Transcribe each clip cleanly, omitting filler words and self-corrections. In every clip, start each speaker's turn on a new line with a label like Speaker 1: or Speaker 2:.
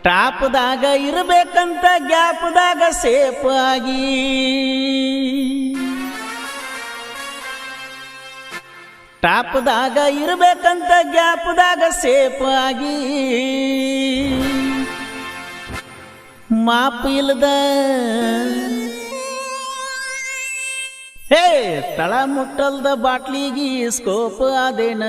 Speaker 1: ಟಾಪ್ದಾಗ ಇರಬೇಕಂತ ಗ್ಯಾಪ್ದಾಗ ಸೇಫ್ ಆಗಿ ಟಾಪ್ದಾಗ ಇರಬೇಕಂತ ಗ್ಯಾಪ್ದಾಗ ಸೇಫ್ ಆಗಿ ಮಾಪ್ ಇಲ್ಲದ ಹೇ ತಳ ಮುಟ್ಟಲ್ದ ಬಾಟ್ಲಿಗಿ ಸ್ಕೋಪ್ ಆದೇನ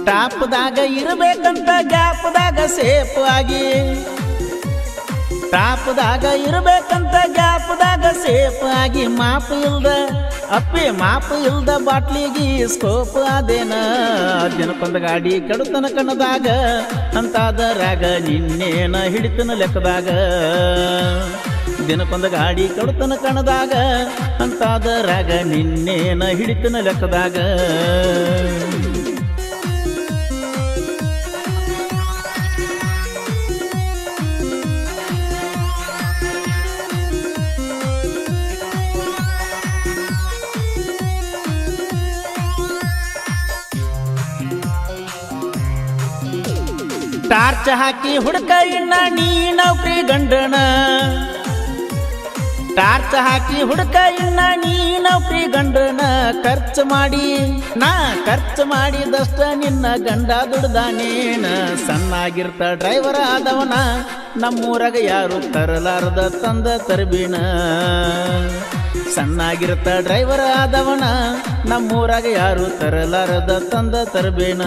Speaker 1: ಟಾಪ್ದಾಗ ಇರಬೇಕಂತ ಗ್ಯಾಪ್ದಾಗ ಸೇಫ್ ಆಗಿ ಟಾಪ್ದಾಗ ಇರಬೇಕಂತ ಗ್ಯಾಪ್ದಾಗ ಸೇಫ್ ಆಗಿ ಮಾಪ್ ಇಲ್ದ ಬಾಟ್ಲಿಗಿ ಸ್ಕೋಪ್ ಆದೇನ ದಿನಕ್ಕೊಂದು ಗಾಡಿ ಕೆಡುತನ ಕಣ್ಣದಾಗ ಅಂತಾದರಾಗ ನಿನ್ನೇನ ಹಿಡಿತನ ಲೆಕ್ಕದಾಗ ದಿನಕ್ಕೊಂದು ಗಾಡಿ ಕೆಡುತನ ಕಣ್ಣದಾಗ ಅಂತಾದರಾಗ ನಿನ್ನೇನ ಹಿಡಿತನ ಲೆಕ್ಕದಾಗ ಟಾರ್ಚ್ ಹಾಕಿ ಹುಡುಕ ಇನ್ನ ನೀ ನೌಕರಿ ಗಂಡನ ಟಾರ್ಚ್ ಹಾಕಿ ಹುಡುಕ ಇನ್ನ ನೀ ನೌಕರಿ ಗಂಡನ ಖರ್ಚು ಮಾಡಿದಷ್ಟ ನಿನ್ನ ಗಂಡ ದುಡ್ದಾನೇನ ಸಣ್ಣಾಗಿರ್ತ ಡ್ರೈವರ್ ಆದವನ ನಮ್ಮೂರಾಗ ಯಾರು ತರಲಾರದ ತಂದ ತರಬೇನ ಸಣ್ಣಾಗಿರ್ತ ಡ್ರೈವರ್ ಆದವನ ನಮ್ಮೂರಾಗ ಯಾರು ತರಲಾರದ ತಂದ ತರಬೇನ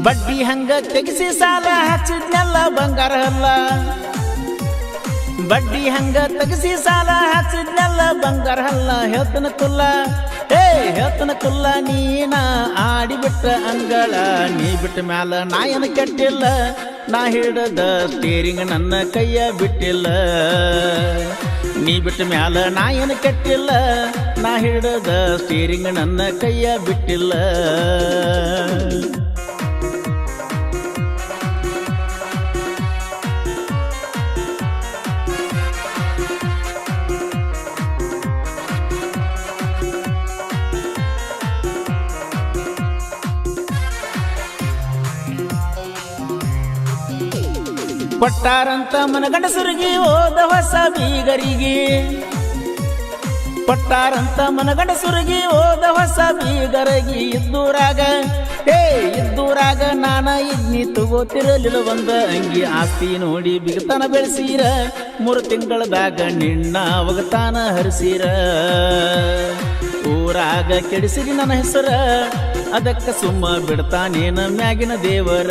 Speaker 1: ಬಡ್ಡಿ ಹಂಗ ತೆಗಿಸಿ ಸಾಲ ಹಚ್ಚಿದ್ನೆಲ್ಲ ಬಂಗಾರ ಅಲ್ಲ ಬಡ್ಡಿ ಹಂಗ ತೆಗಿಸಿ ಸಾಲ ಹಚ್ಚಿದ್ನೆಲ್ಲ ಬಂಗಾರ ಅಲ್ಲ ಹೇಳ್ತನ ಕುಲ್ಲ ನೀನ ಆಡಿಬಿಟ್ಟ ಅಂಗಳ ನೀ ಬಿಟ್ಟ ಮ್ಯಾಲ ನಾಯನ ಕೆಟ್ಟಿಲ್ಲ ನಾ ಹಿಡದ ಸ್ಟೀರಿಂಗ್ ನನ್ನ ಕೈಯ ಬಿಟ್ಟಿಲ್ಲ ನೀ ಬಿಟ್ಟ ಮ್ಯಾಲ ನಾಯನ ಕೆಟ್ಟಿಲ್ಲ ನಾ ಹಿಡದ ಸ್ಟೀರಿಂಗ್ ನನ್ನ ಕೈಯ ಬಿಟ್ಟಿಲ್ಲ ಕೊಟ್ಟಾರಂತ ಮನಗಂಡಸರಿಗೆ ಹೋದ ಹೊಸ ಬೀಗರಿಗೆ ಕೊಟ್ಟಾರಂತ ಮನಗಂಡಸರಿಗೆ ಹೋದ ಹೊಸ ಬೀಗರಿಗೆ ಇದ್ದೂರಾಗ ನಾನ ಇದ್ನಿ ತಗೋತಿರಲಿಲ್ಲ ಒಂದ ಅಂಗಿ ಆಸ್ತಿ ನೋಡಿ ಬಿಗತನ ಬೆಳೆಸೀರ 3 ತಿಂಗಳದಾಗ ನಿನ್ನ ಅವಗತಾನ ಹರಿಸೀರ ಊರಾಗ ಕೆಡಿಸಿರಿ ನನ್ನ ಹೆಸರ ಅದಕ್ಕ ಸುಮ್ಮ ಬಿಡ್ತಾನೇನ ಮ್ಯಾಗಿನ ದೇವರ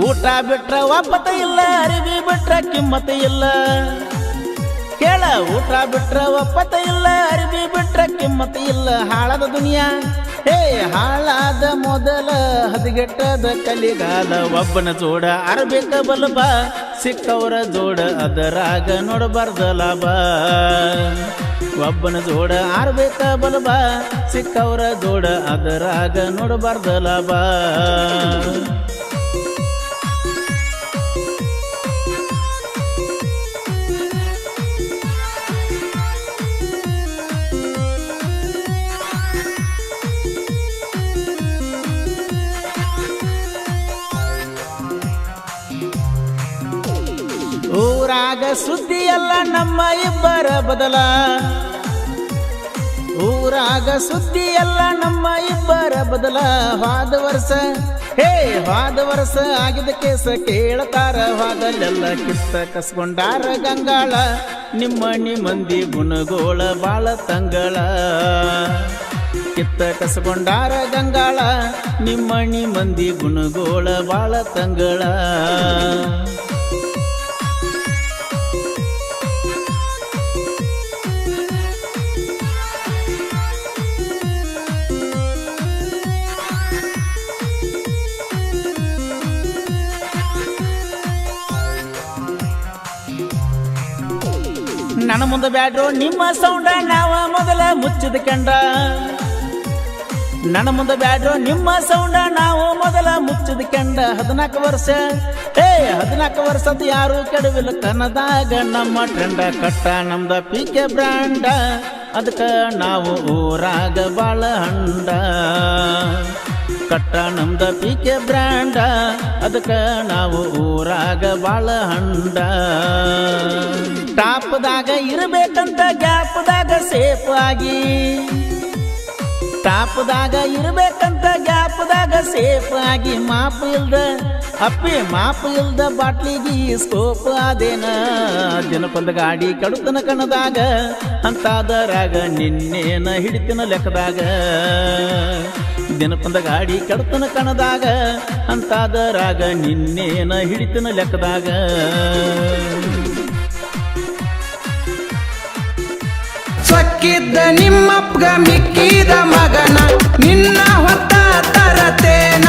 Speaker 1: ಊಟ ಬಿಟ್ರ ಒಪ್ಪತ ಇಲ್ಲ ಅರಿವಿ ಬಿಟ್ರ ಕಿಮ್ಮತ ಇಲ್ಲ ಕೇಳ ಊಟ ಬಿಟ್ರ ಒಪ್ಪತ ಇಲ್ಲ ಅರಿವಿ ಬಿಟ್ರ ಕಿಮ್ಮತ ಇಲ್ಲ ಹಾಳದ ದುನಿಯಾ ಹಾಳಾದ ಮೊದಲ ಹದಗೆಟ್ಟದ ಕಲಿಗಾಲ ಒಬ್ಬನ ಜೋಡ ಅರಬೇಕ ಬಲಬ ಸಿಕ್ಕವರ ಜೋಡ ಅದರಾಗ ನೋಡಬಾರ್ದ ಲಾಭ ಒಬ್ಬನ ಜೋಡ ಆರ್ಬೇಕ ಬಲಬ ಸಿಕ್ಕವರ ಜೋಡ ಅದರಾಗ ನೋಡಬಾರ್ದ ಲಾಭ ಊರಾಗ ಸುದ್ದಿ ಎಲ್ಲ ನಮ್ಮ ಇಬ್ಬರ ಬದಲ ಊರಾಗ ಸುದ್ದಿ ಎಲ್ಲ ನಮ್ಮ ಇಬ್ಬರ ಬದಲ ಹೋದ ವರ್ಷ ಆಗಿದ ಕೇಸ ಕೇಳ್ತಾರ ಹೋದಲ್ಲೆಲ್ಲ ಕಿತ್ತ ಕಸ್ಕೊಂಡಾರ ಗಂಗಾಳ ನಿಮ್ಮನಿ ಮಂದಿ ಗುಣಗೋಳ ಬಾಳ ತಂಗಳ ಕಿತ್ತ ಕಸ್ಕೊಂಡಾರ ಗಂಗಾಳ ನಿಮ್ಮನಿ ಮಂದಿ ಗುಣಗೋಳ ಬಾಳ ತಂಗಳ ನನ್ನ ಮುಂದೆ ಬ್ಯಾಡ್ರೋ ನಿಮ್ಮ ಸೌಂಡ ನಾವ ಮೊದಲ ಮುಚ್ಚಿದ ಕಂಡ ನನ್ನ ಮುಂದೆ ಬ್ಯಾಡ್ರೋ ನಿಮ್ಮ ಸೌಂಡ ನಾವು ಮೊದಲ ಮುಚ್ಚಿದ ಕಂಡ 14 ವರ್ಷದ ಯಾರು ಕೆಡವಿಲ್ಲ ಕನ್ನದಾಗ ನಮ್ಮ ಟ್ರೆಂಡ ಕಟ್ಟ ನಮ್ದ ಪಿಕೆ ಬ್ರ್ಯಾಂಡ ಅದಕ್ಕ ನಾವು ಊರಾಗ ಬಾಳ ಹಂಡ ಕಟ್ಟ ನಮ್ದ ಪಿಕೆ ಬ್ರ್ಯಾಂಡ ಅದಕ್ಕ ನಾವು ಊರಾಗ ಬಾಳ ಹಂಡ ಟಾಪ್ದಾಗ ಇರಬೇಕಂತ ಗ್ಯಾಪ್ದಾಗ ಸೇಫ್ ಆಗಿ ಟಾಪ್ದಾಗ ಇರಬೇಕಂತ ಗ್ಯಾಪ್ದಾಗ ಸೇಫ್ ಆಗಿ ಮಾಪು ಇಲ್ದ ಬಾಟ್ಲಿಗಿ ಸ್ಕೋಪ್ ಆದೇನ ದಿನಕ್ಕೊಂದು ಗಾಡಿ ಕಡುತನ ಕಣದಾಗ ಅಂತಾದರಾಗ ನಿನ್ನೇನ ಹಿಡಿತಿನ ಲೆಕ್ಕದಾಗ ದಿನಕ್ಕೊಂದು ಗಾಡಿ ಕಡುತನ ಕಣದಾಗ ಅಂತಾದರಾಗ ನಿನ್ನೇನ ಹಿಡಿತಿನ ಲೆಕ್ಕದಾಗ
Speaker 2: ಸಕ್ಕಿದ್ದ ನಿಮ್ಮಪ್ಪಗ ಮಿಕ್ಕಿದ ಮಗನ ನಿನ್ನ ಹೊತ್ತ ತರತೇನ